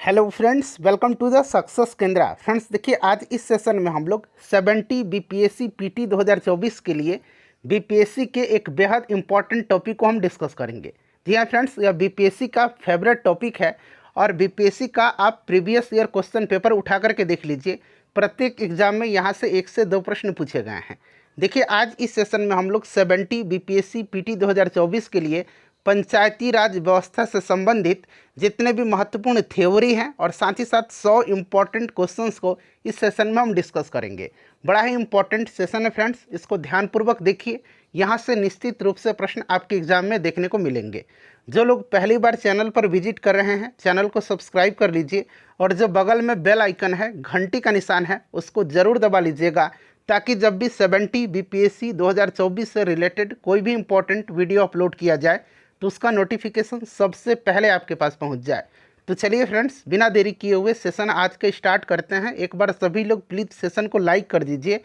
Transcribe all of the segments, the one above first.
Hello friends, welcome to the success Kendra. Friends देखिए, आज इस सेशन में हम लोग 70 बीपीएससी पीटी 2024 के लिए बीपीएससी के एक बेहद इंपॉर्टेंट टॉपिक को हम डिस्कस करेंगे। जी हाँ फ्रेंड्स, यह बीपीएससी का फेवरेट टॉपिक है और बीपीएससी का आप प्रीवियस ईयर क्वेश्चन पेपर उठा करके देख लीजिए। प्रत्येक एग्जाम में यहाँ से 1 से 2 प्रश्न पूछे गए हैं। देखिए, आज इस सेशन में हम लोग 70 बीपीएससी पीटी 2024 के लिए पंचायती राज व्यवस्था से संबंधित जितने भी महत्वपूर्ण थ्योरी हैं और साथ ही साथ 100 इम्पॉर्टेंट क्वेश्चंस को इस सेशन में हम डिस्कस करेंगे। बड़ा ही इंपॉर्टेंट सेशन है फ्रेंड्स, इसको ध्यानपूर्वक देखिए। यहाँ से निश्चित रूप से प्रश्न आपके एग्जाम में देखने को मिलेंगे। जो लोग पहली बार चैनल पर विजिट कर रहे हैं, चैनल को सब्सक्राइब कर लीजिए और जो बगल में बेल आइकन है, घंटी का निशान है, उसको ज़रूर दबा लीजिएगा ताकि जब भी 70 बीपीएससी 2024 से रिलेटेड कोई भी इंपॉर्टेंट वीडियो अपलोड किया जाए तो उसका नोटिफिकेशन सबसे पहले आपके पास पहुंच जाए। तो चलिए फ्रेंड्स, बिना देरी किए हुए सेशन आज के स्टार्ट करते हैं। एक बार सभी लोग प्लीज़ सेशन को लाइक कर दीजिए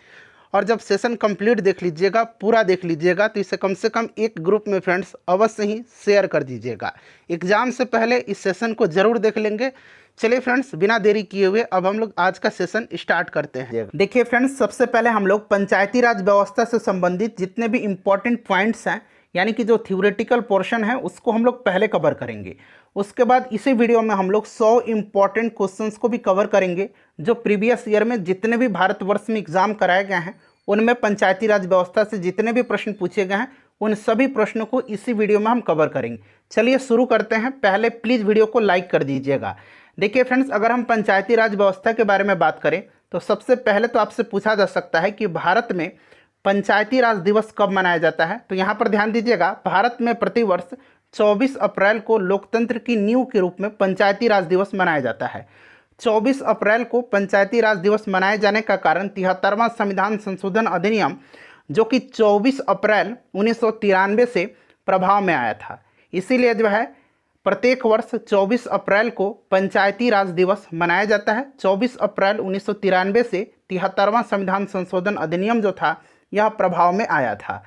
और जब सेशन कंप्लीट देख लीजिएगा, पूरा देख लीजिएगा, तो इसे कम से कम एक ग्रुप में फ्रेंड्स अवश्य ही शेयर कर दीजिएगा। एग्जाम से पहले इस सेशन को ज़रूर देख लेंगे। चलिए फ्रेंड्स, बिना देरी किए हुए अब हम लोग आज का सेशन स्टार्ट करते हैं। देखिए फ्रेंड्स, सबसे पहले हम लोग पंचायती राज व्यवस्था से संबंधित जितने भी इम्पोर्टेंट पॉइंट्स हैं, यानी कि जो थ्योरेटिकल पोर्शन है, उसको हम लोग पहले कवर करेंगे। उसके बाद इसी वीडियो में हम लोग 100 इम्पॉर्टेंट क्वेश्चंस को भी कवर करेंगे जो प्रीवियस ईयर में जितने भी भारतवर्ष में एग्जाम कराए गए हैं, उनमें पंचायती राज व्यवस्था से जितने भी प्रश्न पूछे गए हैं, उन सभी प्रश्नों को इसी वीडियो में हम कवर करेंगे। चलिए शुरू करते हैं। पहले प्लीज़ वीडियो को लाइक कर दीजिएगा। देखिए फ्रेंड्स, अगर हम पंचायती राज व्यवस्था के बारे में बात करें तो सबसे पहले तो आपसे पूछा जा सकता है कि भारत में पंचायती राज दिवस कब मनाया जाता है। तो यहाँ पर ध्यान दीजिएगा, भारत में प्रतिवर्ष 24 अप्रैल को लोकतंत्र की नींव के रूप में पंचायती राज दिवस मनाया जाता है। 24 अप्रैल को पंचायती राज दिवस मनाए जाने का कारण 73वां संविधान संशोधन अधिनियम, जो कि 24 अप्रैल 1993 से प्रभाव में आया था। इसीलिए जो है प्रत्येक वर्ष 24 अप्रैल को पंचायती राज दिवस मनाया जाता है। 24 अप्रैल 1993 से 73वां संविधान संशोधन अधिनियम जो था, यह प्रभाव में आया था।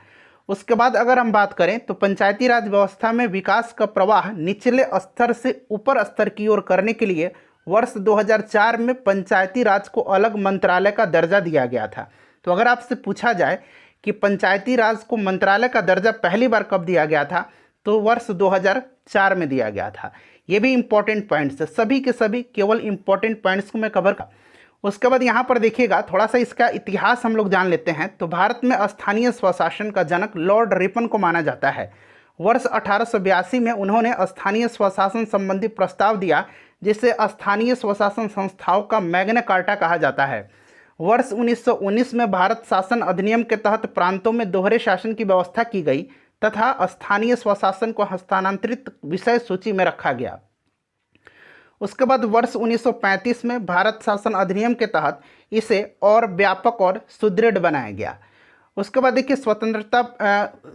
उसके बाद अगर हम बात करें तो पंचायती राज व्यवस्था में विकास का प्रवाह निचले स्तर से ऊपर स्तर की ओर करने के लिए वर्ष 2004 में पंचायती राज को अलग मंत्रालय का दर्जा दिया गया था। तो अगर आपसे पूछा जाए कि पंचायती राज को मंत्रालय का दर्जा पहली बार कब दिया गया था, तो वर्ष 2004 में दिया गया था। ये भी इंपॉर्टेंट पॉइंट्स है, सभी के सभी केवल इंपॉर्टेंट पॉइंट्स को मैं कवर कर। उसके बाद यहाँ पर देखिएगा, थोड़ा सा इसका इतिहास हम लोग जान लेते हैं। तो भारत में स्थानीय स्वशासन का जनक लॉर्ड रिपन को माना जाता है। वर्ष 1882 में उन्होंने स्थानीय स्वशासन संबंधी प्रस्ताव दिया, जिसे स्थानीय स्वशासन संस्थाओं का मैग्ना कार्टा कहा जाता है। वर्ष 1919 में भारत शासन अधिनियम के तहत प्रांतों में दोहरे शासन की व्यवस्था की गई तथा स्थानीय स्वशासन को हस्तांतरित विषय सूची में रखा गया। उसके बाद वर्ष 1935 में भारत शासन अधिनियम के तहत इसे और व्यापक और सुदृढ़ बनाया गया। उसके बाद देखिए, स्वतंत्रता,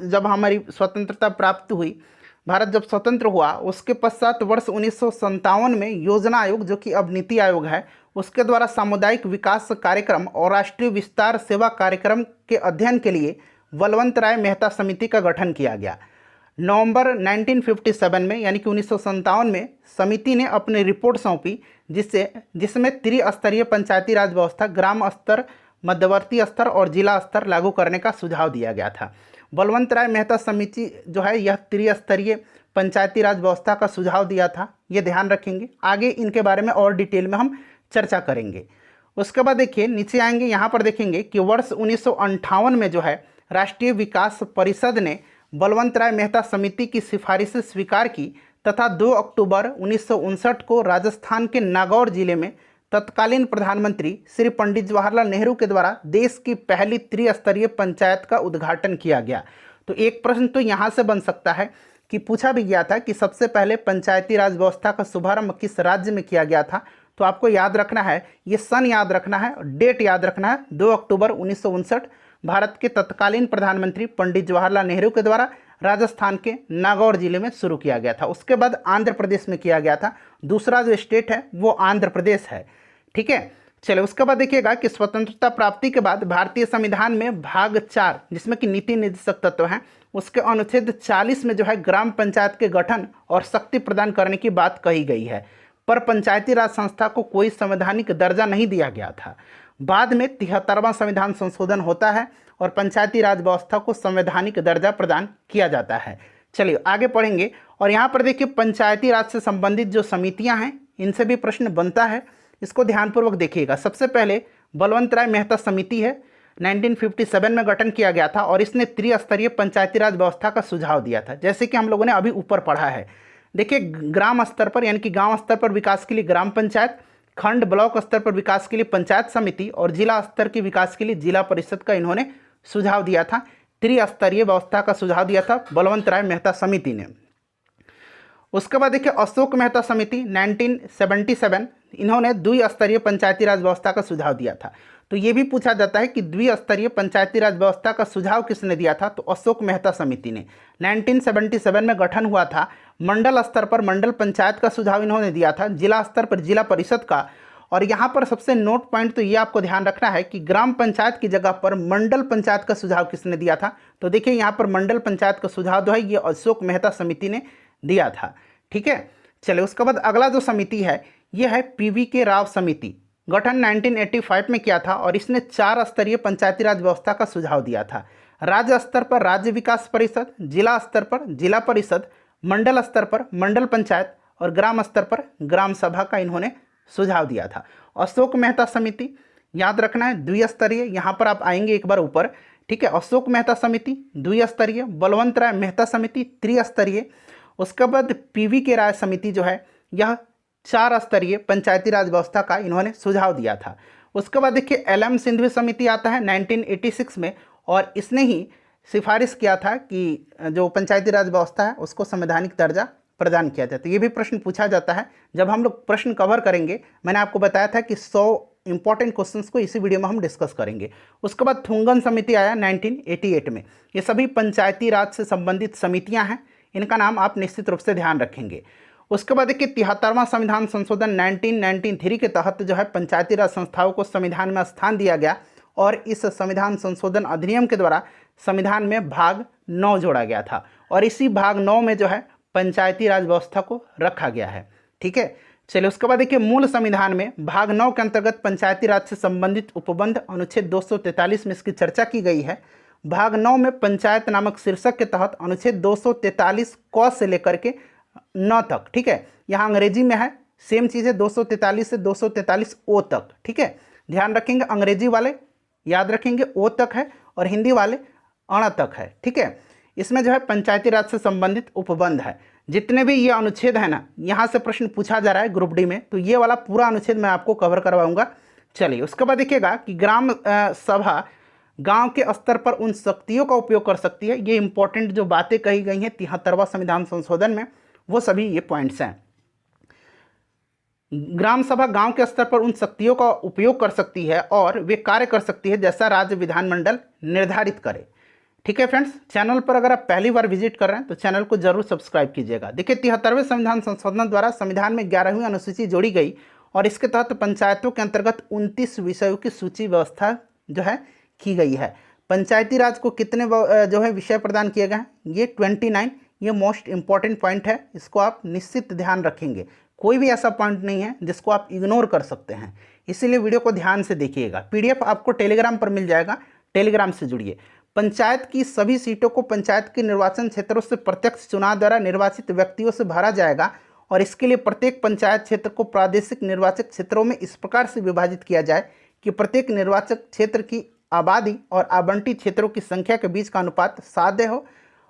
जब हमारी स्वतंत्रता प्राप्त हुई, भारत जब स्वतंत्र हुआ, उसके पश्चात वर्ष 1957 में योजना आयोग, जो कि अब नीति आयोग है, उसके द्वारा सामुदायिक विकास कार्यक्रम और राष्ट्रीय विस्तार सेवा कार्यक्रम के अध्ययन के लिए बलवंत राय मेहता समिति का गठन किया गया। नवंबर 1957 में, यानी कि 1957 में, समिति ने अपनी रिपोर्ट सौंपी, जिसमें त्रिस्तरीय पंचायती राज व्यवस्था, ग्राम स्तर, मध्यवर्ती स्तर और जिला स्तर लागू करने का सुझाव दिया गया था। बलवंत राय मेहता समिति जो है, यह त्रिस्तरीय पंचायती राज व्यवस्था का सुझाव दिया था। ये ध्यान रखेंगे, आगे इनके बारे में और डिटेल में हम चर्चा करेंगे। उसके बाद देखिए, नीचे आएंगे, यहाँ पर देखेंगे कि वर्ष 1958 में जो है, राष्ट्रीय विकास परिषद ने बलवंत राय मेहता समिति की सिफारिशें स्वीकार की तथा 2 अक्टूबर 1959 को राजस्थान के नागौर जिले में तत्कालीन प्रधानमंत्री श्री पंडित जवाहरलाल नेहरू के द्वारा देश की पहली त्रिस्तरीय पंचायत का उद्घाटन किया गया। तो एक प्रश्न तो यहाँ से बन सकता है कि पूछा भी गया था कि सबसे पहले पंचायती राज व्यवस्था का शुभारंभ किस राज्य में किया गया था। तो आपको याद रखना है, ये सन याद रखना है, डेट याद रखना है, 2 अक्टूबर 1959, भारत के तत्कालीन प्रधानमंत्री पंडित जवाहरलाल नेहरू के द्वारा राजस्थान के नागौर जिले में शुरू किया गया था। उसके बाद आंध्र प्रदेश में किया गया था। दूसरा जो स्टेट है वो आंध्र प्रदेश है। ठीक है, चलिए उसके बाद देखिएगा कि स्वतंत्रता प्राप्ति के बाद भारतीय संविधान में भाग 4, जिसमें कि नीति निर्देशक तत्व हैं, उसके अनुच्छेद 40 में जो है ग्राम पंचायत के गठन और शक्ति प्रदान करने की बात कही गई है। पर पंचायती राज संस्था को कोई संवैधानिक दर्जा नहीं दिया गया था। बाद में 73वां संविधान संशोधन होता है और पंचायती राज व्यवस्था को संवैधानिक दर्जा प्रदान किया जाता है। चलिए आगे पढ़ेंगे। और यहाँ पर देखिए पंचायती राज से संबंधित जो समितियाँ हैं इनसे भी प्रश्न बनता है, इसको ध्यानपूर्वक देखिएगा। सबसे पहले बलवंत राय मेहता समिति है, 1957 में गठन किया गया था और इसने त्रिस्तरीय पंचायती राज व्यवस्था का सुझाव दिया था, जैसे कि हम लोगों ने अभी ऊपर पढ़ा है। देखिए ग्राम स्तर पर यानी कि गांव स्तर पर विकास के लिए ग्राम पंचायत, खंड ब्लॉक स्तर पर विकास के लिए पंचायत समिति और जिला स्तर के विकास के लिए जिला परिषद का इन्होंने सुझाव दिया था। त्रिस्तरीय व्यवस्था का सुझाव दिया था बलवंत राय मेहता समिति ने। उसके बाद देखिए अशोक मेहता समिति 1977, इन्होंने द्विस्तरीय पंचायती राज व्यवस्था का सुझाव दिया था। तो ये भी पूछा जाता है कि द्विस्तरीय पंचायती राज व्यवस्था का सुझाव किसने दिया था, तो अशोक मेहता समिति ने। 1977 में गठन हुआ था। मंडल स्तर पर मंडल पंचायत का सुझाव इन्होंने दिया था, जिला स्तर पर जिला परिषद का। और यहाँ पर सबसे नोट पॉइंट तो ये आपको ध्यान रखना है कि ग्राम पंचायत की जगह पर मंडल पंचायत का सुझाव किसने दिया था, तो देखिए यहाँ पर मंडल पंचायत का सुझाव जो है ये अशोक मेहता समिति ने दिया था। ठीक है, चलिए उसके बाद अगला जो समिति है ये है PV राव समिति, गठन 1985 में किया था और इसने 4 स्तरीय पंचायती राज व्यवस्था का सुझाव दिया था। राज्य स्तर पर राज्य विकास परिषद, जिला स्तर पर जिला परिषद, मंडल स्तर पर मंडल पंचायत और ग्राम स्तर पर ग्राम सभा का इन्होंने सुझाव दिया था। अशोक मेहता समिति याद रखना है द्विस्तरीय, यहाँ पर आप आएंगे एक बार ऊपर। ठीक है, अशोक मेहता समिति द्विस्तरीय, बलवंत राय मेहता समिति त्रिस्तरीय। उसके बाद PV राय समिति जो है यह 4 स्तरीय पंचायती राज व्यवस्था का इन्होंने सुझाव दिया था। उसके बाद देखिए LM सिंघवी समिति आता है 1986 में और इसने ही सिफारिश किया था कि जो पंचायती राज व्यवस्था है उसको संवैधानिक दर्जा प्रदान किया जाए। तो ये भी प्रश्न पूछा जाता है जब हम लोग प्रश्न कवर करेंगे। मैंने आपको बताया था कि 100 इंपॉर्टेंट क्वेश्चंस को इसी वीडियो में हम डिस्कस करेंगे। उसके बाद थुंगन समिति आया 1988 में। ये सभी पंचायती राज से संबंधित समितियाँ हैं, इनका नाम आप निश्चित रूप से ध्यान रखेंगे। उसके बाद देखिए 73वां संविधान संशोधन 1993 के तहत जो है पंचायती राज संस्थाओं को संविधान में स्थान दिया गया और इस संविधान संशोधन अधिनियम के द्वारा संविधान में भाग 9 जोड़ा गया था और इसी भाग 9 में जो है पंचायती राज व्यवस्था को रखा गया है। ठीक है, चलिए उसके बाद देखिए मूल संविधान में भाग 9 के अंतर्गत पंचायती राज से संबंधित उपबंध अनुच्छेद 243 में इसकी चर्चा की गई है। भाग 9 में पंचायत नामक शीर्षक के तहत अनुच्छेद 243 क से लेकर के 9 तक, ठीक है, यहाँ अंग्रेजी में है, सेम चीज़ है 243 से 243 ओ तक। ठीक है, ध्यान रखेंगे, अंग्रेजी वाले याद रखेंगे ओ तक है और हिंदी वाले अण तक है। ठीक है, इसमें जो है पंचायती राज से संबंधित उपबंध है। जितने भी ये अनुच्छेद है ना, यहाँ से प्रश्न पूछा जा रहा है ग्रुप डी में, तो ये वाला पूरा अनुच्छेद मैं आपको कवर करवाऊंगा। चलिए उसके बाद देखिएगा कि ग्राम सभा गांव के स्तर पर उन शक्तियों का उपयोग कर सकती है। ये इंपॉर्टेंट जो बातें कही गई हैं 73वां संविधान संशोधन में, वो सभी ये पॉइंट्स हैं। ग्राम सभा गांव के स्तर पर उन शक्तियों का उपयोग कर सकती है और वे कार्य कर सकती है जैसा राज्य विधानमंडल निर्धारित करे। ठीक है फ्रेंड्स, चैनल पर अगर आप पहली बार विजिट कर रहे हैं तो चैनल को जरूर सब्सक्राइब कीजिएगा। देखिए 73वें संविधान संशोधन द्वारा संविधान में 11वीं अनुसूची जोड़ी गई और इसके तहत पंचायतों के अंतर्गत 29 विषयों की सूची व्यवस्था जो है की गई है। पंचायती राज को कितने जो है विषय प्रदान किए गए हैं, ये 29। ये मोस्ट इंपॉर्टेंट पॉइंट है, इसको आप निश्चित ध्यान रखेंगे। कोई भी ऐसा पॉइंट नहीं है जिसको आप इग्नोर कर सकते हैं, इसीलिए वीडियो को ध्यान से देखिएगा। PDF आपको टेलीग्राम पर मिल जाएगा, टेलीग्राम से जुड़िए। पंचायत की सभी सीटों को पंचायत के निर्वाचन क्षेत्रों से प्रत्यक्ष चुनाव द्वारा निर्वाचित व्यक्तियों से भरा जाएगा और इसके लिए प्रत्येक पंचायत क्षेत्र को प्रादेशिक निर्वाचक क्षेत्रों में इस प्रकार से विभाजित किया जाए कि प्रत्येक निर्वाचक क्षेत्र की आबादी और आवंटित क्षेत्रों की संख्या के बीच का अनुपात साध्य हो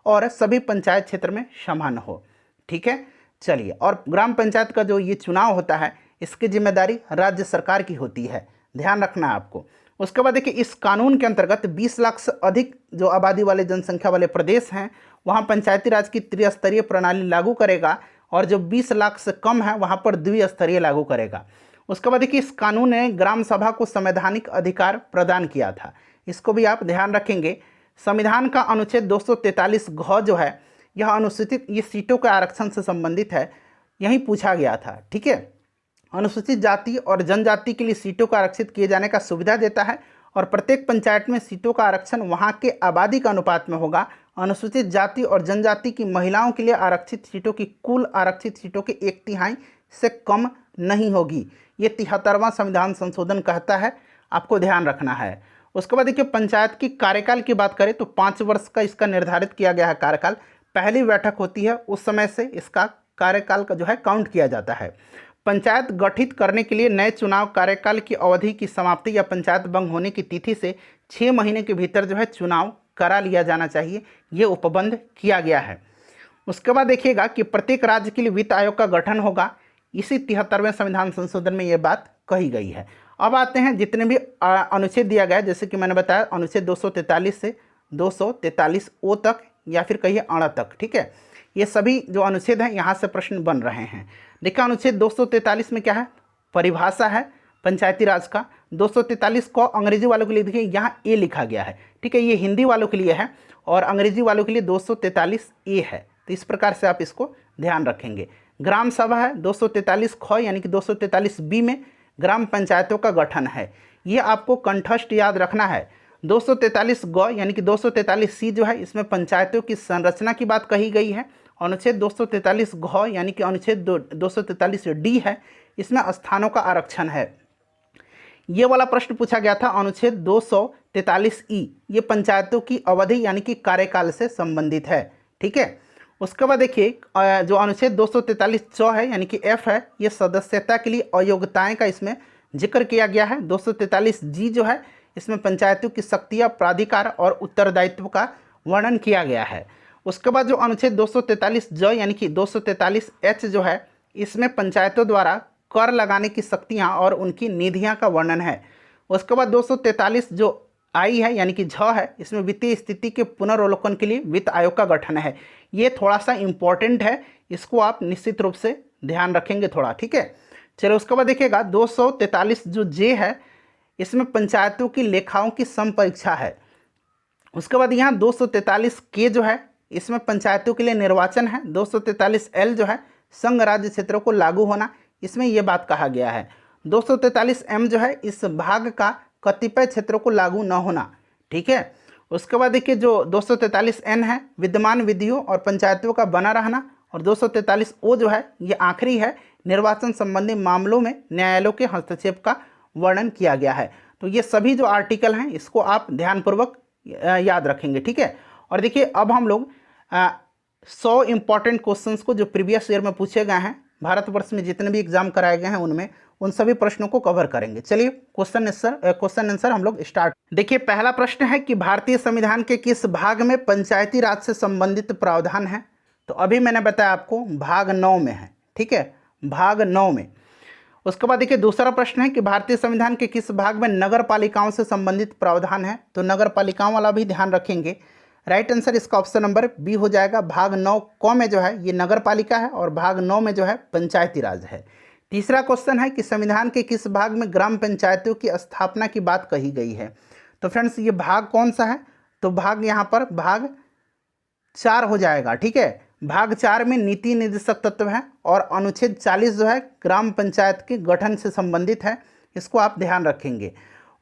और सभी पंचायत क्षेत्र में समान हो। ठीक है, चलिए, और ग्राम पंचायत का जो ये चुनाव होता है इसकी जिम्मेदारी राज्य सरकार की होती है, ध्यान रखना है आपको। उसके बाद देखिए इस कानून के अंतर्गत 20 लाख से अधिक जो आबादी वाले जनसंख्या वाले प्रदेश हैं वहाँ पंचायती राज की त्रिस्तरीय प्रणाली लागू करेगा और जो 20 लाख से कम है वहाँ पर द्विस्तरीय लागू करेगा। उसके बाद देखिए इस कानून ने ग्राम सभा को संवैधानिक अधिकार प्रदान किया था, इसको भी आप ध्यान रखेंगे। संविधान का अनुच्छेद 243 घ जो है यह अनुसूचित ये सीटों के आरक्षण से संबंधित है, यही पूछा गया था। ठीक है, अनुसूचित जाति और जनजाति के लिए सीटों का आरक्षित किए जाने का सुविधा देता है और प्रत्येक पंचायत में सीटों का आरक्षण वहां के आबादी का अनुपात में होगा। अनुसूचित जाति और जनजाति की महिलाओं के लिए आरक्षित सीटों की कुल आरक्षित सीटों के 1/3 से कम नहीं होगी। ये 73वां संविधान संशोधन कहता है, आपको ध्यान रखना है। उसके बाद देखिए पंचायत की कार्यकाल की बात करें तो 5 वर्ष का इसका निर्धारित किया गया है कार्यकाल। पहली बैठक होती है उस समय से इसका कार्यकाल का जो है काउंट किया जाता है। पंचायत गठित करने के लिए नए चुनाव कार्यकाल की अवधि की समाप्ति या पंचायत भंग होने की तिथि से 6 महीने के भीतर जो है चुनाव करा लिया जाना चाहिए, ये उपबंध किया गया है। उसके बाद देखिएगा कि प्रत्येक राज्य के लिए वित्त आयोग का गठन होगा, इसी 73वें संविधान संशोधन में ये बात कही गई है। अब आते हैं जितने भी अनुच्छेद दिया गया है, जैसे कि मैंने बताया अनुच्छेद 243 से 243 ओ तक या फिर कहिए अण तक, ठीक है। ये सभी जो अनुच्छेद हैं यहाँ से प्रश्न बन रहे हैं। देखिए अनुच्छेद 243 में क्या है, परिभाषा है पंचायती राज का। 243 को अंग्रेजी वालों के लिए देखिए यहाँ ए लिखा गया है, ठीक है, ये हिंदी वालों के लिए है और अंग्रेजी वालों के लिए 243 ए है। तो इस प्रकार से आप इसको ध्यान रखेंगे। ग्राम सभा है 243 ख यानी कि 243 बी में ग्राम पंचायतों का गठन है, ये आपको कंठस्थ याद रखना है। 243 ग यानी कि 243 सी जो है इसमें पंचायतों की संरचना की बात कही गई है। अनुच्छेद 243 घ यानी कि अनुच्छेद 243 डी है, इसमें स्थानों का आरक्षण है। ये वाला प्रश्न पूछा गया था अनुच्छेद 243 ई, ये पंचायतों की अवधि यानी कि कार्यकाल से संबंधित है, ठीक है। उसके बाद देखिए जो अनुच्छेद 243 च है यानी कि एफ है, ये सदस्यता के लिए अयोग्यताएं का इसमें जिक्र किया गया है। 243 जी जो है इसमें पंचायतों की शक्तियाँ, प्राधिकार और उत्तरदायित्व का वर्णन किया गया है। उसके बाद जो अनुच्छेद 243 ज यानी कि 243 एच जो है इसमें पंचायतों द्वारा कर लगाने की शक्तियाँ और उनकी निधियाँ का वर्णन है। उसके बाद 243 जो आई है यानी कि झ है, इसमें वित्तीय स्थिति के पुनर्वलोकन के लिए वित्त आयोग का गठन है। ये थोड़ा सा इम्पोर्टेंट है, इसको आप निश्चित रूप से ध्यान रखेंगे थोड़ा, ठीक है। चलो उसके बाद देखिएगा 243 जो जे है इसमें पंचायतों की लेखाओं की संपरीक्षा है। उसके बाद यहाँ 243 के जो है इसमें पंचायतों के लिए निर्वाचन है। 243 एल जो है संघ राज्य क्षेत्रों को लागू होना, इसमें यह बात कहा गया है। 243 एम जो है इस भाग का कतिपय क्षेत्रों को लागू न होना, ठीक है। उसके बाद देखिए जो 243 एन है विद्यमान विधियों और पंचायतों का बना रहना, और 243 ओ जो है ये आखिरी है, निर्वाचन संबंधी मामलों में न्यायालयों के हस्तक्षेप का वर्णन किया गया है। तो ये सभी जो आर्टिकल हैं इसको आप ध्यानपूर्वक याद रखेंगे, ठीक है। और देखिए अब हम लोग 100 इम्पॉर्टेंट क्वेश्चंस को जो प्रीवियस ईयर में पूछे गए हैं, भारतवर्ष में जितने भी एग्जाम कराए गए हैं उनमें, उन सभी प्रश्नों को कवर करेंगे। चलिए क्वेश्चन आंसर हम लोग स्टार्ट। देखिए पहला प्रश्न है कि भारतीय संविधान के किस भाग में पंचायती राज से संबंधित प्रावधान है। तो अभी मैंने बताया आपको भाग 9 में है, ठीक है, भाग 9 में। उसके बाद देखिए दूसरा प्रश्न है कि भारतीय संविधान के किस भाग में नगर पालिकाओं से संबंधित प्रावधान है। तो नगर पालिकाओं वाला भी ध्यान रखेंगे। राइट आंसर इसका ऑप्शन नंबर बी हो जाएगा। भाग 9 क में जो है ये नगर पालिका है और भाग 9 में जो है पंचायती राज है। तीसरा क्वेश्चन है कि संविधान के किस भाग में ग्राम पंचायतों की स्थापना की बात कही गई है। तो फ्रेंड्स ये भाग कौन सा है, तो भाग यहाँ पर भाग 4 हो जाएगा, ठीक है। भाग 4 में नीति निर्देशक तत्व है और अनुच्छेद 40 जो है ग्राम पंचायत के गठन से संबंधित है, इसको आप ध्यान रखेंगे।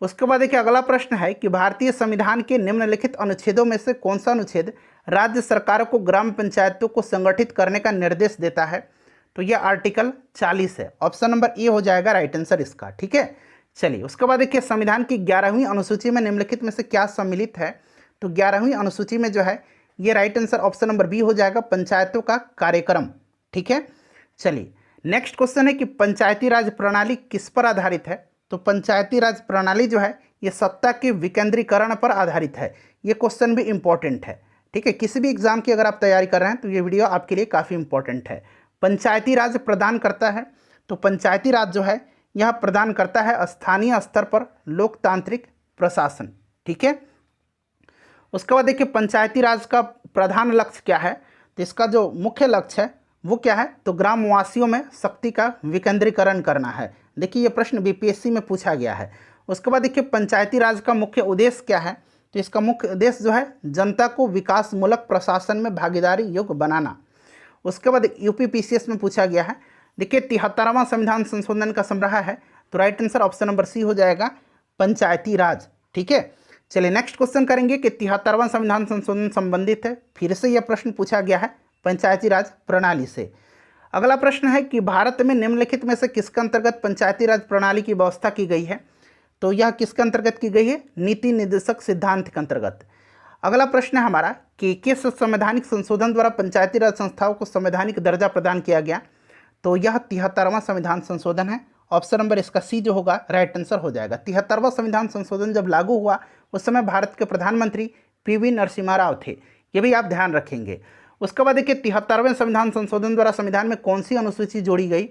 उसके बाद देखिए अगला प्रश्न है कि भारतीय संविधान के निम्नलिखित अनुच्छेदों में से कौन सा अनुच्छेद राज्य सरकारों को ग्राम पंचायतों को संगठित करने का निर्देश देता है। तो यह आर्टिकल 40 है, ऑप्शन नंबर ए हो जाएगा राइट आंसर इसका, ठीक है। चलिए उसके बाद देखिए संविधान की 11वीं अनुसूची में निम्नलिखित में से क्या सम्मिलित है। तो 11वीं अनुसूची में जो है ये right answer option number B हो जाएगा, पंचायतों का कार्यक्रम, ठीक है। चलिए नेक्स्ट क्वेश्चन है कि पंचायती राज प्रणाली किस पर आधारित है। तो पंचायती राज प्रणाली जो है ये सत्ता के विकेंद्रीकरण पर आधारित है। ये क्वेश्चन भी इंपॉर्टेंट है, ठीक है। किसी भी एग्जाम की अगर आप तैयारी कर रहे हैं तो ये वीडियो आपके लिए काफ़ी इंपॉर्टेंट है। पंचायती राज प्रदान करता है, तो पंचायती राज जो है यह प्रदान करता है स्थानीय स्तर पर लोकतांत्रिक प्रशासन, ठीक है। उसके बाद देखिए पंचायती राज का प्रधान लक्ष्य क्या है। तो इसका जो मुख्य लक्ष्य है वो क्या है, तो ग्रामवासियों में शक्ति का विकेंद्रीकरण करना है। देखिए ये प्रश्न बीपीएससी में पूछा गया है। उसके बाद देखिए पंचायती राज का मुख्य उद्देश्य क्या है। तो इसका मुख्य उद्देश्य जो है जनता को विकासमूलक प्रशासन में भागीदारी योग्य बनाना। उसके बाद यूपीपीसीएस में पूछा गया है। देखिए 73वां संविधान संशोधन का संग्रह है, तो right answer option number C हो जाएगा, पंचायती राज, ठीक है। चलिए नेक्स्ट क्वेश्चन करेंगे कि 73वां संविधान संशोधन संबंधित है, फिर से यह प्रश्न पूछा गया है पंचायती राज प्रणाली से। अगला प्रश्न है कि भारत में निम्नलिखित में से किसके अंतर्गत पंचायती राज प्रणाली की व्यवस्था की गई है? तो यह किसके अंतर्गत की गई है? नीति निर्देशक सिद्धांत के अंतर्गत। अगला प्रश्न है हमारा कि किस संवैधानिक संशोधन द्वारा पंचायती राज संस्थाओं को संवैधानिक दर्जा प्रदान किया गया? तो यह 73वां संविधान संशोधन है। ऑप्शन नंबर इसका सी जो होगा राइट आंसर हो जाएगा। 73वां संविधान संशोधन जब लागू हुआ उस समय भारत के प्रधानमंत्री पीवी नरसिम्हा राव थे, ये भी आप ध्यान रखेंगे। उसके बाद देखिए 73वें संविधान संशोधन द्वारा संविधान में कौन सी अनुसूची जोड़ी गई?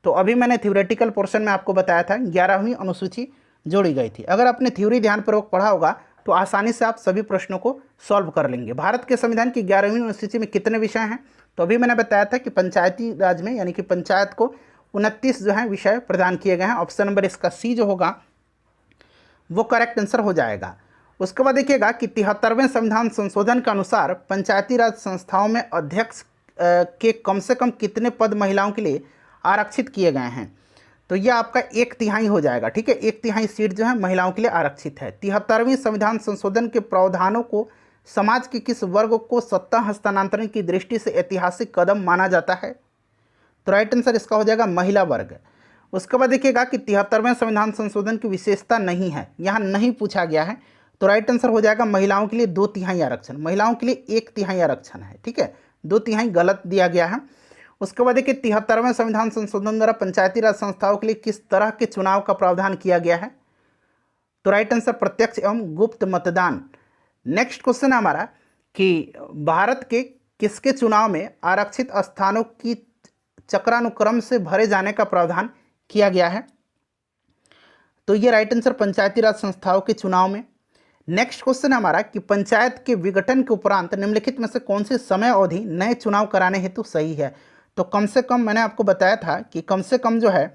तो अभी मैंने थ्योरेटिकल पोर्शन में आपको बताया था 11वीं अनुसूची जोड़ी गई थी। अगर आपने थ्योरी ध्यानपूर्वक पढ़ा होगा तो आसानी से आप सभी प्रश्नों को सॉल्व कर लेंगे। भारत के संविधान की 11वीं अनुसूची में कितने विषय हैं? तो अभी मैंने बताया था कि पंचायती राज में यानी कि पंचायत को 29 जो है विषय प्रदान किए गए हैं। ऑप्शन नंबर इसका सी जो होगा वो करेक्ट आंसर हो जाएगा। उसके बाद देखिएगा कि 73वें संविधान संशोधन के अनुसार पंचायती राज संस्थाओं में अध्यक्ष के कम से कम कितने पद महिलाओं के लिए आरक्षित किए गए हैं? तो यह आपका 1/3 हो जाएगा। ठीक है, 1/3 सीट जो है महिलाओं के लिए आरक्षित है। 73वीं संविधान संशोधन के प्रावधानों को समाज के किस वर्ग को सत्ता हस्तांतरण की दृष्टि से ऐतिहासिक कदम माना जाता है? तो राइट आंसर इसका हो जाएगा महिला वर्ग। उसके बाद देखिएगा कि 73वें संविधान संशोधन की विशेषता नहीं है, यहाँ नहीं पूछा गया है, तो राइट आंसर हो जाएगा महिलाओं के लिए 2/3 आरक्षण। महिलाओं के लिए 1/3 आरक्षण है। ठीक है, 2/3 गलत दिया गया है। उसके बाद देखिए 73वें संविधान संशोधन द्वारा पंचायती राज संस्थाओं के लिए किस तरह के चुनाव का प्रावधान किया गया है? तो राइट आंसर प्रत्यक्ष एवं गुप्त मतदान। नेक्स्ट क्वेश्चन है हमारा कि भारत के किसके चुनाव में आरक्षित स्थानों की चक्रानुक्रम से भरे जाने का प्रावधान किया गया है? तो ये राइट आंसर पंचायती राज संस्थाओं के चुनाव में। नेक्स्ट क्वेश्चन है हमारा कि पंचायत के विघटन के उपरांत निम्नलिखित में से कौन सी समय अवधि नए चुनाव कराने हेतु सही है? तो कम से कम मैंने आपको बताया था कि कम से कम जो है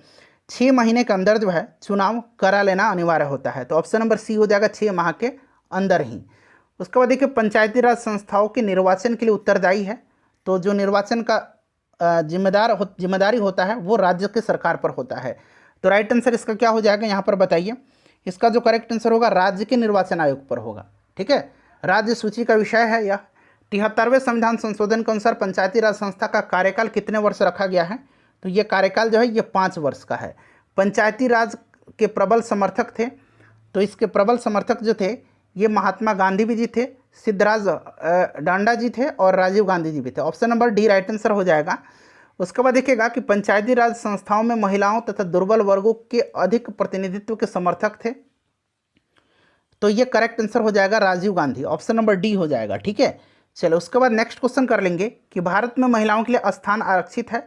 6 महीने के अंदर जो है चुनाव करा लेना अनिवार्य होता है। तो ऑप्शन नंबर सी हो जाएगा 6 माह के अंदर ही। उसके बाद देखिए पंचायती राज संस्थाओं के निर्वाचन के लिए उत्तरदायी है, तो जो निर्वाचन का जिम्मेदारी होता है वो राज्य के सरकार पर होता है। तो राइट आंसर इसका क्या हो जाएगा यहाँ पर बताइए? इसका जो करेक्ट आंसर होगा राज्य के निर्वाचन आयोग पर होगा। ठीक है, राज्य सूची का विषय है यह। 73वें संविधान संशोधन के अनुसार पंचायती राज संस्था का कार्यकाल कितने वर्ष रखा गया है? तो ये कार्यकाल जो है ये 5 वर्ष का है। पंचायती राज के प्रबल समर्थक थे, तो इसके प्रबल समर्थक जो थे ये महात्मा गांधी भी जी थे, सिद्धराज डांडा जी थे और राजीव गांधी जी भी थे। Option number D right answer हो जाएगा। उसके बाद देखिएगा कि पंचायती राज संस्थाओं में महिलाओं तथा दुर्बल वर्गों के अधिक प्रतिनिधित्व के समर्थक थे, तो ये करेक्ट आंसर हो जाएगा Rajiv Gandhi. Option number D हो जाएगा। ठीक है, चलो उसके बाद नेक्स्ट क्वेश्चन कर लेंगे कि भारत में महिलाओं के लिए स्थान आरक्षित है।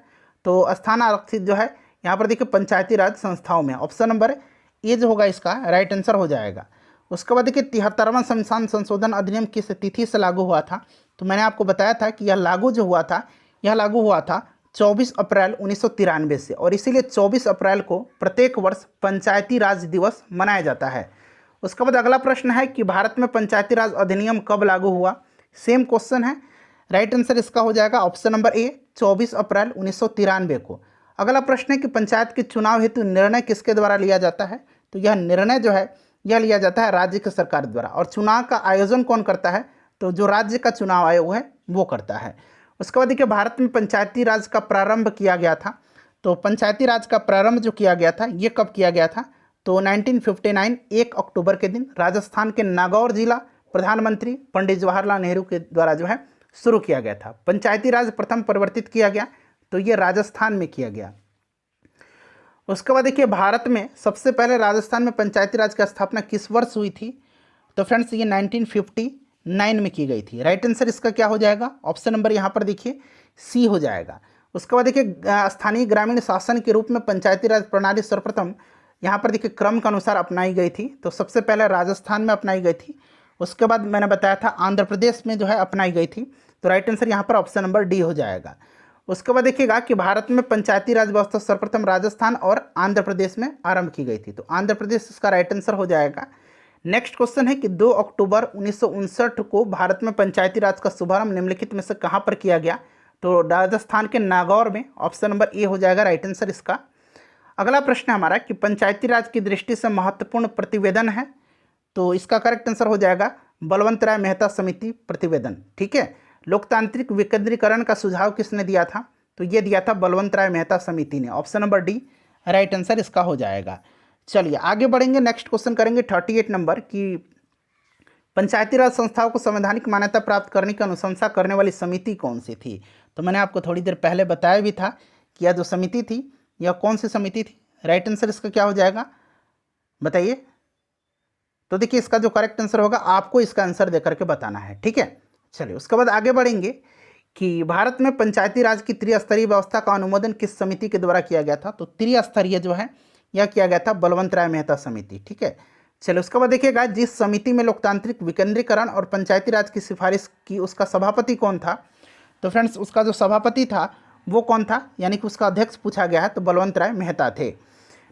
तो स्थान आरक्षित जो है यहाँ पर देखिए पंचायती राज संस्थाओं में। ऑप्शन नंबर ए जो होगा इसका राइट आंसर हो जाएगा। उसके बाद देखिए 73वां संविधान संशोधन अधिनियम किस तिथि से लागू हुआ था? तो मैंने आपको बताया था कि यह लागू हुआ था 24 अप्रैल 1993 से, और इसीलिए 24 अप्रैल को प्रत्येक वर्ष पंचायती राज दिवस मनाया जाता है। उसके बाद अगला प्रश्न है कि भारत में पंचायती राज अधिनियम कब लागू हुआ? सेम क्वेश्चन है, राइट आंसर इसका हो जाएगा ऑप्शन नंबर ए 24 अप्रैल 1993 को। अगला प्रश्न है कि पंचायत के चुनाव हेतु निर्णय किसके द्वारा लिया जाता है? तो यह निर्णय जो है यह लिया जाता है राज्य की सरकार द्वारा। और चुनाव का आयोजन कौन करता है? तो जो राज्य का चुनाव आयोग है वो करता है। उसके बाद देखिए भारत में पंचायती राज का प्रारंभ किया गया था। तो पंचायती राज का प्रारंभ जो किया गया था ये कब किया गया था? तो 1959 1 अक्टूबर के दिन राजस्थान के नागौर जिला प्रधानमंत्री पंडित जवाहरलाल नेहरू के द्वारा जो है शुरू किया गया था। पंचायती राज प्रथम परिवर्तित किया गया तो ये राजस्थान में किया गया। उसके बाद देखिए भारत में सबसे पहले राजस्थान में पंचायती राज की स्थापना किस वर्ष हुई थी? तो फ्रेंड्स ये 1959 में की गई थी। राइट आंसर इसका क्या हो जाएगा? ऑप्शन नंबर यहाँ पर देखिए सी हो जाएगा। उसके बाद देखिए स्थानीय ग्रामीण शासन के रूप में पंचायती राज प्रणाली सर्वप्रथम यहाँ पर देखिए क्रम के अनुसार अपनाई गई थी। तो सबसे पहले राजस्थान में अपनाई गई थी, उसके बाद मैंने बताया था आंध्र प्रदेश में जो है अपनाई गई थी। तो राइट आंसर यहाँ पर ऑप्शन नंबर डी हो जाएगा। उसके बाद देखिएगा कि भारत में पंचायती राज व्यवस्था सर्वप्रथम राजस्थान और आंध्र प्रदेश में आरंभ की गई थी। तो आंध्र प्रदेश इसका राइट आंसर हो जाएगा। नेक्स्ट क्वेश्चन है कि 2 अक्टूबर 1959 को भारत में पंचायती राज का शुभारंभ निम्नलिखित में से कहाँ पर किया गया? तो राजस्थान के नागौर में। ऑप्शन नंबर ए हो जाएगा राइट आंसर इसका। अगला प्रश्न है हमारा कि पंचायती राज की दृष्टि से महत्वपूर्ण प्रतिवेदन है, तो इसका करेक्ट आंसर हो जाएगा बलवंत राय मेहता समिति प्रतिवेदन। ठीक है, लोकतांत्रिक विकेंद्रीकरण का सुझाव किसने दिया था? तो ये दिया था बलवंत राय मेहता समिति ने। Option number D right answer इसका हो जाएगा। चलिए आगे बढ़ेंगे, नेक्स्ट क्वेश्चन करेंगे 38 नंबर की पंचायती राज संस्थाओं को संवैधानिक मान्यता प्राप्त करने की अनुशंसा करने वाली समिति कौन सी थी। तो मैंने आपको थोड़ी देर पहले बताया भी था कि यह जो समिति थी यह कौन सी समिति थी। राइट आंसर इसका क्या हो जाएगा बताइए। तो देखिए इसका जो करेक्ट आंसर होगा आपको इसका आंसर देकर के बताना है, ठीक है। चलिए उसके बाद आगे बढ़ेंगे कि भारत में पंचायती राज की त्रिस्तरीय व्यवस्था का अनुमोदन किस समिति के द्वारा किया गया था। तो त्रिस्तरीय जो है यह किया गया था बलवंत राय मेहता समिति, ठीक है। चलिए उसके बाद देखिएगा जिस समिति में लोकतांत्रिक विकेंद्रीकरण और पंचायती राज की सिफारिश की उसका सभापति कौन था। तो फ्रेंड्स उसका जो सभापति था वो कौन था, यानी कि उसका अध्यक्ष पूछा गया है तो बलवंत राय मेहता थे।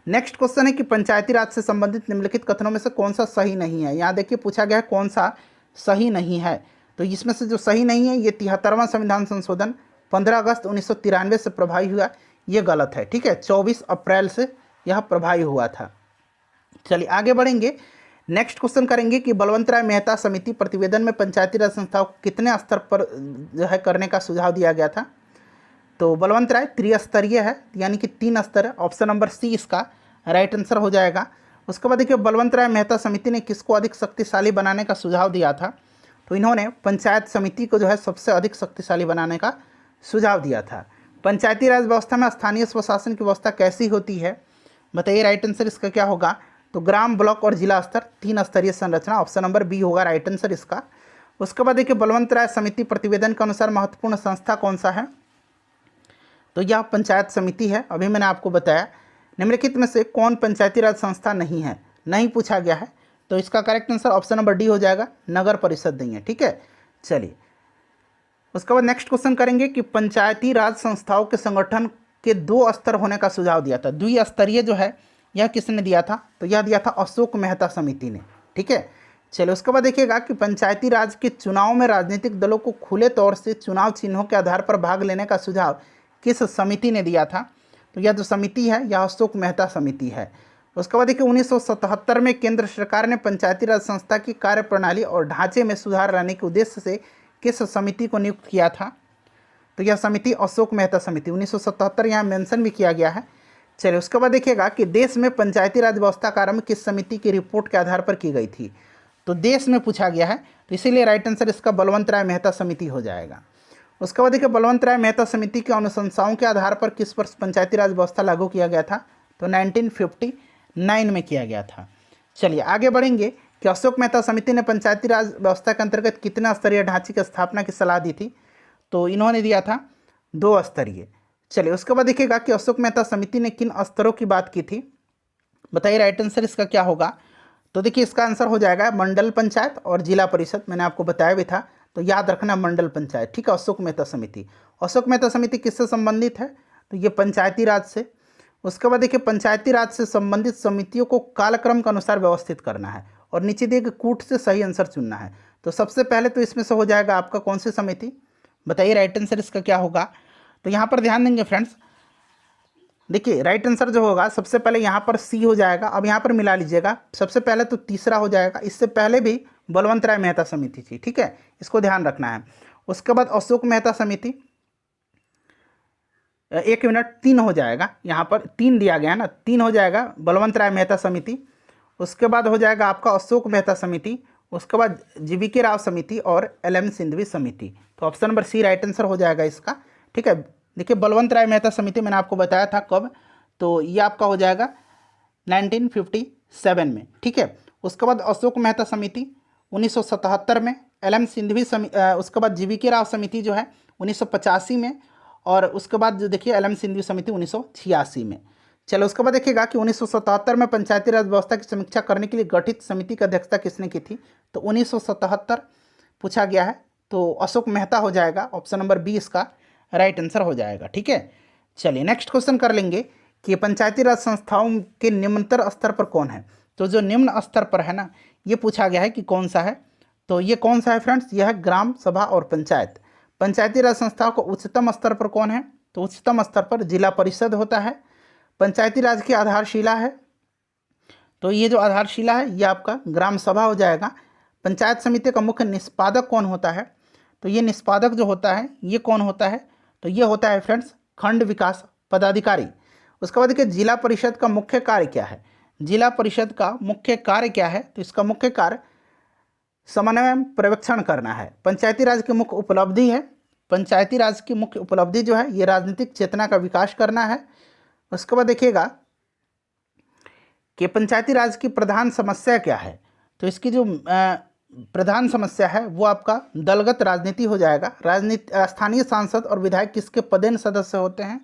नेक्स्ट क्वेश्चन है कि पंचायती राज से संबंधित निम्नलिखित कथनों में से कौन सा सही नहीं है। यहाँ देखिए पूछा गया है कौन सा सही नहीं है। तो इसमें से जो सही नहीं है ये 73वां संविधान संशोधन 15 अगस्त 1993 से प्रभावी हुआ, ये गलत है, ठीक है। 24 अप्रैल से यह प्रभावी हुआ था। चलिए आगे बढ़ेंगे, नेक्स्ट क्वेश्चन करेंगे कि बलवंत राय मेहता समिति प्रतिवेदन में पंचायती राज संस्थाओं को कितने स्तर पर जो है करने का सुझाव दिया गया था। तो बलवंत राय त्रिस्तरीय है, यानी कि 3 स्तर है। ऑप्शन नंबर सी इसका राइट आंसर हो जाएगा। उसके बाद देखिए बलवंत राय मेहता समिति ने किसको अधिक शक्तिशाली बनाने का सुझाव दिया था। तो इन्होंने पंचायत समिति को जो है सबसे अधिक शक्तिशाली बनाने का सुझाव दिया था। पंचायती राज व्यवस्था में स्थानीय स्वशासन की व्यवस्था कैसी होती है बताइए। राइट आंसर इसका क्या होगा। तो ग्राम, ब्लॉक और जिला स्तर 3 स्तरीय संरचना, ऑप्शन नंबर बी होगा राइट आंसर इसका। उसके बाद देखिए बलवंत राय समिति प्रतिवेदन के अनुसार महत्वपूर्ण संस्था कौन सा है। तो यह पंचायत समिति है। अभी मैंने आपको बताया निम्नलिखित में से कौन पंचायती राज संस्था नहीं है, नहीं पूछा गया है। तो इसका correct answer option number D हो जाएगा, नगर परिषद नहीं है, ठीक है। चलिए उसके बाद नेक्स्ट क्वेश्चन करेंगे कि पंचायती राज संस्थाओं के संगठन के 2 स्तर होने का सुझाव दिया था। द्विस्तरीय जो है यह किसने दिया था। तो यह दिया था अशोक मेहता समिति ने, ठीक है। चलिए उसके बाद देखिएगा कि पंचायती राज के चुनाव में राजनीतिक दलों को खुले तौर से चुनाव चिन्हों के आधार पर भाग लेने का सुझाव किस समिति ने दिया था। तो यह जो समिति है यह अशोक मेहता समिति है। उसके बाद देखिए 1977 में केंद्र सरकार ने पंचायती राज संस्था की कार्यप्रणाली और ढांचे में सुधार लाने के उद्देश्य से किस समिति को नियुक्त किया था। तो यह समिति अशोक मेहता समिति 1977 यहाँ मेंशन भी किया गया है। चलिए उसके बाद देखिएगा कि देश में पंचायती राज व्यवस्था का आरंभ किस समिति की रिपोर्ट के आधार पर की गई थी। तो देश में पूछा गया है, तो इसीलिए राइट आंसर इसका बलवंत राय मेहता समिति हो जाएगा। उसके बाद देखिए बलवंत राय मेहता समिति की अनुशंसाओं के आधार पर किस वर्ष पंचायती राज व्यवस्था लागू किया गया था। तो 1959 में किया गया था। चलिए आगे बढ़ेंगे कि अशोक मेहता समिति ने पंचायती राज व्यवस्था के अंतर्गत कितना स्तरीय ढांचे की स्थापना की सलाह दी थी। तो इन्होंने दिया था 2 स्तरीय। चलिए उसके बाद देखिएगा कि अशोक मेहता समिति ने किन स्तरों की बात की थी बताइए। राइट आंसर इसका क्या होगा। तो देखिए इसका आंसर हो जाएगा मंडल पंचायत और जिला परिषद, मैंने आपको बताया भी था, तो याद रखना मंडल पंचायत, ठीक है। अशोक मेहता समिति, अशोक मेहता समिति किससे संबंधित है। तो ये पंचायती राज से। उसके बाद देखिए पंचायती राज से संबंधित समितियों को कालक्रम के अनुसार व्यवस्थित करना है और नीचे दिए गए कूट से सही आंसर चुनना है। तो सबसे पहले तो इसमें से हो जाएगा आपका कौन सी समिति बताइए। राइट आंसर इसका क्या होगा। तो यहाँ पर ध्यान देंगे फ्रेंड्स, देखिए राइट आंसर जो होगा सबसे पहले यहाँ पर सी हो जाएगा। अब यहाँ पर मिला लीजिएगा, सबसे पहले तो तीसरा हो जाएगा। इससे पहले भी बलवंत राय मेहता समिति थी, ठीक है, इसको ध्यान रखना है। उसके बाद अशोक मेहता समिति, 1 मिनट, 3 हो जाएगा। यहाँ पर 3 दिया गया है ना, 3 हो जाएगा बलवंत राय मेहता समिति। उसके बाद हो जाएगा आपका अशोक मेहता समिति, उसके बाद जीवीके राव समिति और LM सिंघवी समिति। तो option number C right answer हो जाएगा इसका, ठीक है। देखिए बलवंत राय मेहता समिति मैंने आपको बताया था कब, तो ये आपका हो जाएगा 1957 में, ठीक है। उसके बाद अशोक मेहता समिति 1977 में, LM सिंघवी उसके बाद जीवीके राव समिति जो है 1985 में, और उसके बाद जो देखिए LM सिंघवी समिति 1986 में। चलो उसके बाद देखिएगा कि 1977 में पंचायती राज व्यवस्था की समीक्षा करने के लिए गठित समिति की अध्यक्षता किसने की थी। तो 1977 पूछा गया है, तो अशोक मेहता हो जाएगा। ऑप्शन नंबर बी इसका राइट आंसर हो जाएगा, ठीक है। चलिए नेक्स्ट क्वेश्चन कर लेंगे कि पंचायती राज संस्थाओं के निम्नतर स्तर पर कौन है। तो जो निम्न स्तर पर है ना, ये पूछा गया है कि कौन सा है। तो ये कौन सा है फ्रेंड्स, यह है ग्राम सभा और पंचायत। पंचायती राज संस्थाओं को उच्चतम स्तर पर कौन है। तो उच्चतम स्तर पर जिला परिषद होता है। पंचायती राज की आधारशिला है, तो ये जो आधारशिला है ये आपका ग्राम सभा हो जाएगा। पंचायत समिति का मुख्य निष्पादक कौन होता है। तो ये निष्पादक जो होता है ये कौन होता है। तो ये होता है फ्रेंड्स खंड विकास पदाधिकारी। उसके बाद देखिए जिला परिषद का मुख्य कार्य क्या है। जिला परिषद का मुख्य कार्य क्या है, तो इसका मुख्य कार्य समन्वय एवं पर्यवेक्षण करना है। पंचायती राज की मुख्य उपलब्धि है, पंचायती राज की मुख्य उपलब्धि जो है ये राजनीतिक चेतना का विकास करना है। उसके बाद देखिएगा कि पंचायती राज की प्रधान समस्या क्या है, तो इसकी जो प्रधान समस्या है वो आपका दलगत राजनीति हो जाएगा। राजनीति स्थानीय सांसद और विधायक किसके पदेन सदस्य होते हैं,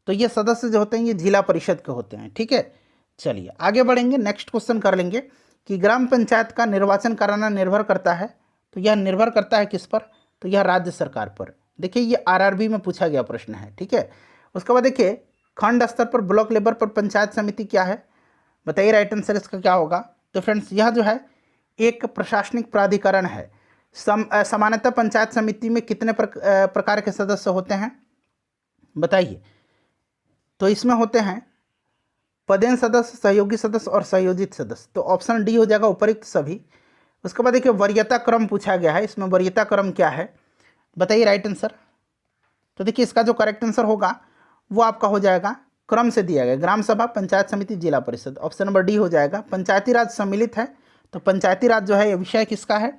तो ये सदस्य जो होते हैं ये जिला परिषद के होते हैं। ठीक है, चलिए आगे बढ़ेंगे, नेक्स्ट क्वेश्चन कर लेंगे कि ग्राम पंचायत का निर्वाचन कराना निर्भर करता है, तो यह निर्भर करता है किस पर, तो यह राज्य सरकार पर। देखिए ये आरआरबी में पूछा गया प्रश्न है। ठीक है, उसके बाद देखिए खंड स्तर पर, ब्लॉक लेवल पर पंचायत समिति क्या है, बताइए राइट आंसर इसका क्या होगा। तो फ्रेंड्स यह जो है एक प्रशासनिक प्राधिकरण है। सामान्यतः पंचायत समिति में कितने प्रकार के सदस्य होते हैं बताइए, तो इसमें होते हैं पदेन सदस्य, सहयोगी सदस्य और संयोजित सदस्य। तो ऑप्शन डी हो जाएगा उपयुक्त सभी। उसके बाद देखिए वरीयता क्रम पूछा गया है, इसमें वरीयता क्रम क्या है बताइए राइट आंसर। तो देखिए इसका जो करेक्ट आंसर होगा वो आपका हो जाएगा क्रम से दिया गया, ग्राम सभा, पंचायत समिति, जिला परिषद। ऑप्शन नंबर डी हो जाएगा। पंचायती राज सम्मिलित है, तो पंचायती राज जो है ये विषय किसका है,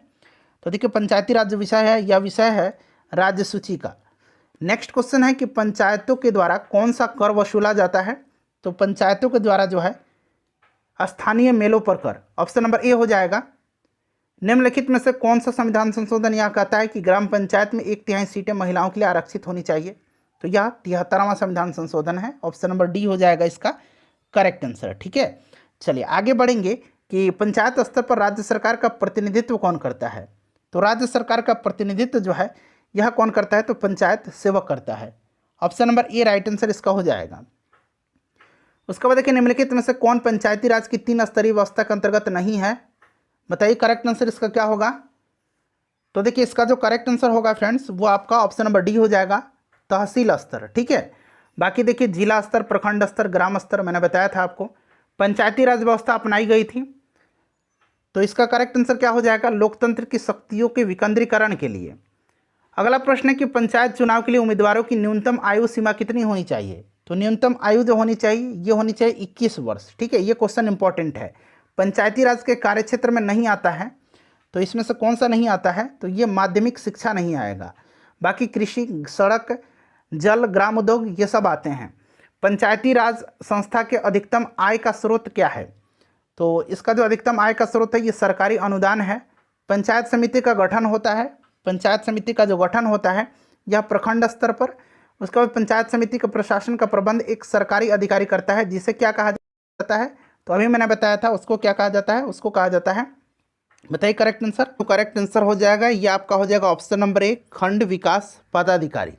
तो देखिए पंचायती राज जो विषय है यह विषय है राज्य सूची का। नेक्स्ट क्वेश्चन है कि पंचायतों के द्वारा कौन सा कर वसूला जाता है, तो पंचायतों के द्वारा जो है स्थानीय मेलों पर कर। ऑप्शन नंबर ए हो जाएगा। निम्नलिखित में से कौन सा संविधान संशोधन यह कहता है कि ग्राम पंचायत में 1/3 सीटें महिलाओं के लिए आरक्षित होनी चाहिए, तो यह 73वां संविधान संशोधन है। ऑप्शन नंबर डी हो जाएगा इसका करेक्ट आंसर। ठीक है, चलिए आगे बढ़ेंगे कि पंचायत स्तर पर राज्य सरकार का प्रतिनिधित्व कौन करता है, तो राज्य सरकार का प्रतिनिधित्व जो है यह कौन करता है, तो पंचायत सेवक करता है। Option number A right answer इसका हो जाएगा। उसके बाद देखिए निम्नलिखित में से कौन पंचायती राज की 3 स्तरीय व्यवस्था के अंतर्गत नहीं है, बताइए करेक्ट आंसर इसका क्या होगा। तो देखिए इसका जो करेक्ट आंसर होगा फ्रेंड्स वो आपका ऑप्शन नंबर डी हो जाएगा, तहसील स्तर। ठीक है, बाकी देखिए जिला स्तर, प्रखंड स्तर, ग्राम स्तर मैंने बताया था आपको। पंचायती राज व्यवस्था अपनाई गई थी, तो इसका करेक्ट आंसर क्या हो जाएगा, लोकतंत्र की शक्तियों के विकेंद्रीकरण के लिए। अगला प्रश्न है कि पंचायत चुनाव के लिए उम्मीदवारों की न्यूनतम आयु सीमा कितनी होनी चाहिए, तो न्यूनतम आयु जो होनी चाहिए ये होनी चाहिए 21 वर्ष। ठीक है, ये क्वेश्चन इंपॉर्टेंट है, पंचायती राज के कार्यक्षेत्र में नहीं आता है, तो इसमें से कौन सा नहीं आता है, तो ये माध्यमिक शिक्षा नहीं आएगा। बाकी कृषि, सड़क, जल, ग्राम उद्योग ये सब आते हैं। पंचायती राज संस्था के अधिकतम आय का स्रोत क्या है, तो इसका जो अधिकतम आय का स्रोत है ये सरकारी अनुदान है। पंचायत समिति का गठन होता है, पंचायत समिति का जो गठन होता है यह प्रखंड स्तर पर। उसके बाद पंचायत समिति का प्रशासन का प्रबंध एक सरकारी अधिकारी करता है, जिसे क्या कहा जाता है, तो अभी मैंने बताया था उसको क्या कहा जाता है, उसको कहा जाता है, बताइए करेक्ट आंसर। तो करेक्ट आंसर हो जाएगा ये आपका हो जाएगा ऑप्शन नंबर ए, खंड विकास पदाधिकारी।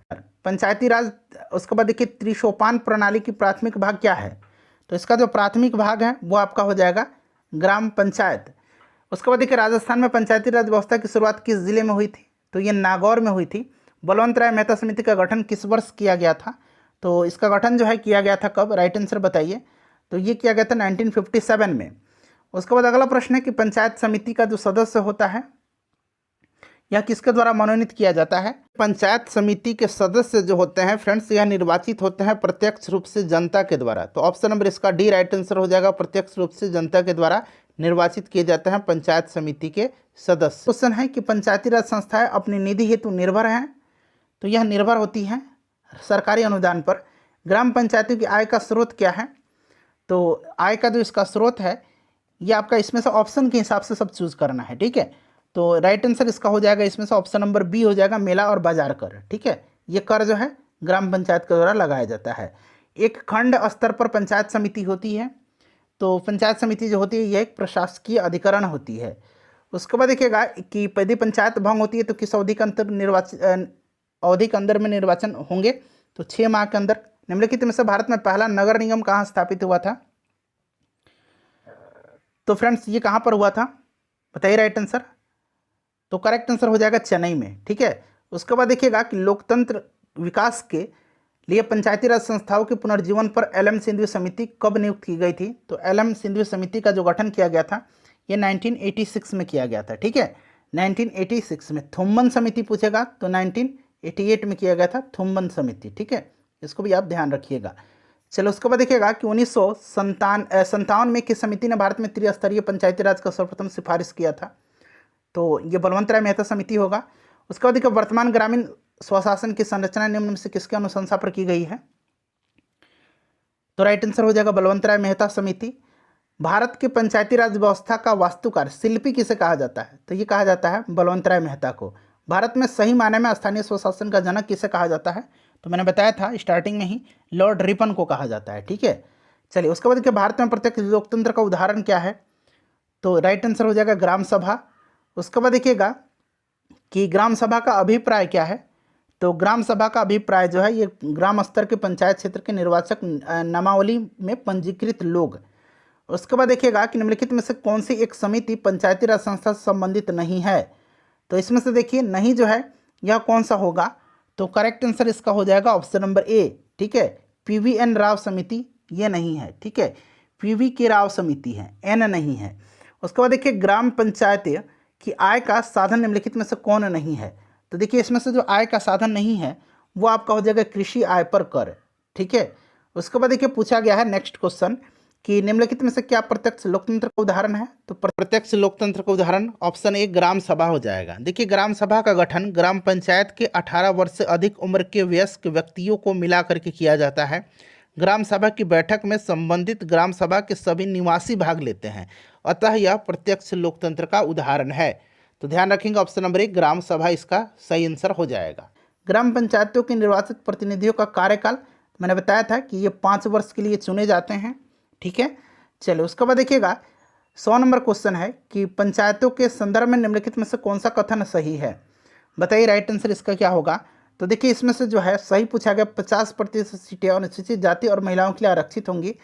पंचायती राज। उसके बाद देखिए त्रिसोपान प्रणाली की प्राथमिक भाग क्या है, तो इसका जो प्राथमिक भाग है वो आपका हो जाएगा ग्राम पंचायत। उसके बाद देखिए राजस्थान में पंचायती राज व्यवस्था की शुरुआत किस जिले में हुई थी, तो ये नागौर में हुई थी। बलवंत राय मेहता समिति का गठन किस वर्ष किया गया था, तो इसका गठन जो है किया गया था कब, राइट आंसर बताइए। तो ये किया गया था 1957 में। उसके बाद अगला प्रश्न है कि पंचायत समिति का जो सदस्य होता है यह किसके द्वारा मनोनीत किया जाता है। पंचायत समिति के सदस्य जो होते हैं फ्रेंड्स यह निर्वाचित होते हैं प्रत्यक्ष रूप से जनता के द्वारा। तो ऑप्शन नंबर इसका डी राइट आंसर हो जाएगा, प्रत्यक्ष रूप से जनता के द्वारा निर्वाचित किए जाते हैं पंचायत समिति के सदस्य। क्वेश्चन है कि पंचायती राज संस्थाएं अपनी निधि हेतु निर्भर हैं, तो यह निर्भर होती हैं सरकारी अनुदान पर। ग्राम पंचायतों की आय का स्रोत क्या है, तो आय का जो इसका स्रोत है ये आपका इसमें से ऑप्शन के हिसाब से सब चूज करना है। ठीक है, तो राइट आंसर इसका हो जाएगा इसमें से ऑप्शन नंबर बी हो जाएगा, मेला और बाजार कर। ठीक है, ये कर जो है ग्राम पंचायत के द्वारा लगाया जाता है। एक खंड स्तर पर पंचायत समिति होती है, तो पंचायत समिति जो होती है यह एक प्रशासकीय अधिकरण होती है। उसके बाद देखिएगा कि यदि पंचायत भंग होती है तो किस अवधि के अंदर में निर्वाचन होंगे, तो 6 माह के अंदर। निम्नलिखित में से भारत में पहला नगर निगम कहाँ स्थापित हुआ था, तो फ्रेंड्स ये कहाँ पर हुआ था बताइए राइट आंसर। तो करेक्ट आंसर हो जाएगा चेन्नई में। ठीक है, उसके बाद देखिएगा कि लोकतंत्र विकास के लिए पंचायती राज संस्थाओं के पुनर्जीवन पर एल.एम. सिंधवी समिति कब नियुक्त की गई थी, तो एल.एम. सिंधवी समिति का जो गठन किया गया था ये 1986 में किया गया था। ठीक है, 1986 में। थुम्बन समिति पूछेगा तो 1988 में किया गया था थुम्बन समिति। ठीक है, इसको भी आप ध्यान रखिएगा। चलो उसके बाद देखिएगा कि 1957 में किस समिति ने भारत में त्रिस्तरीय पंचायती राज का सर्वप्रथम सिफारिश किया था? तो ये बलवंत राय मेहता समिति होगा। उसके बाद देखिए वर्तमान ग्रामीण स्वशासन की संरचना निम्न में से किसके अनुशंसा पर की गई है? तो राइट आंसर हो जाएगा बलवंत राय मेहता समिति। भारत के पंचायती राज व्यवस्था का वास्तुकार शिल्पी किसे कहा जाता है? तो ये कहा जाता है बलवंत राय मेहता को। भारत में सही मायने में स्थानीय स्वशासन का जनक किसे कहा जाता है? तो मैंने बताया था स्टार्टिंग में ही, लॉर्ड रिपन को कहा जाता है। ठीक है, चलिए उसके बाद देखिए भारत में प्रत्यक्ष लोकतंत्र का उदाहरण क्या है? तो राइट आंसर हो जाएगा ग्राम सभा। उसके बाद देखिएगा कि ग्राम सभा का अभिप्राय क्या है? तो ग्राम सभा का अभिप्राय जो है ये ग्राम स्तर के पंचायत क्षेत्र के निर्वाचक नामावली में पंजीकृत लोग। उसके बाद देखिएगा कि निम्नलिखित में से कौन सी एक समिति पंचायती राज संस्था से संबंधित नहीं है? तो इसमें से देखिए नहीं जो है यह कौन सा होगा? तो करेक्ट आंसर इसका हो जाएगा ऑप्शन नंबर ए। ठीक है, PVN राव समिति ये नहीं है। ठीक है, PV के राव समिति है, एन नहीं है। उसके बाद देखिए ग्राम पंचायत की आय का साधन निम्नलिखित में से कौन नहीं है? तो देखिए इसमें से जो आय का साधन नहीं है वो आपका हो जाएगा कृषि आय पर कर। ठीक है, उसके बाद देखिए पूछा गया है नेक्स्ट क्वेश्चन कि निम्नलिखित में से क्या प्रत्यक्ष लोकतंत्र का उदाहरण है? तो प्रत्यक्ष लोकतंत्र का उदाहरण ऑप्शन ए ग्राम सभा हो जाएगा। देखिए ग्राम सभा का गठन ग्राम पंचायत के 18 वर्ष से अधिक उम्र के वयस्क व्यक्तियों को मिला करके किया जाता है। ग्राम सभा की बैठक में संबंधित ग्राम सभा के सभी निवासी भाग लेते हैं, अतः यह प्रत्यक्ष लोकतंत्र का उदाहरण है। तो ध्यान रखेंगे ऑप्शन नंबर 1 ग्राम सभा इसका सही आंसर हो जाएगा। ग्राम पंचायतों के निर्वाचित प्रतिनिधियों का कार्यकाल मैंने बताया था कि ये 5 वर्ष के लिए चुने जाते हैं। ठीक है, चलिए उसके बाद देखिएगा 100 नंबर क्वेश्चन है कि पंचायतों के संदर्भ में निम्नलिखित में से कौन सा कथन सही है? बताइए राइट आंसर इसका क्या होगा? तो देखिए इसमें से जो है सही पूछा गया 50% सीटें अनुसूचित जाति और महिलाओं के लिए आरक्षित होंगी,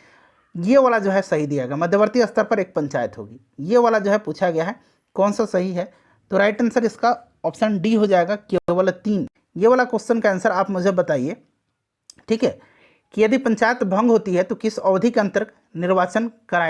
ये वाला जो है सही दिया गया। मध्यवर्ती स्तर पर एक पंचायत होगी, ये वाला जो है पूछा गया है, कौन सा सही है? तो राइट आंसर इसका ऑप्शन डी हो जाएगा, केवल 3। ये वाला क्वेश्चन का आंसर आप मुझे बताइए। ठीक है, कि यदि पंचायत भंग होती है तो किस अवधि के अंतर्गत निर्वाचन कराया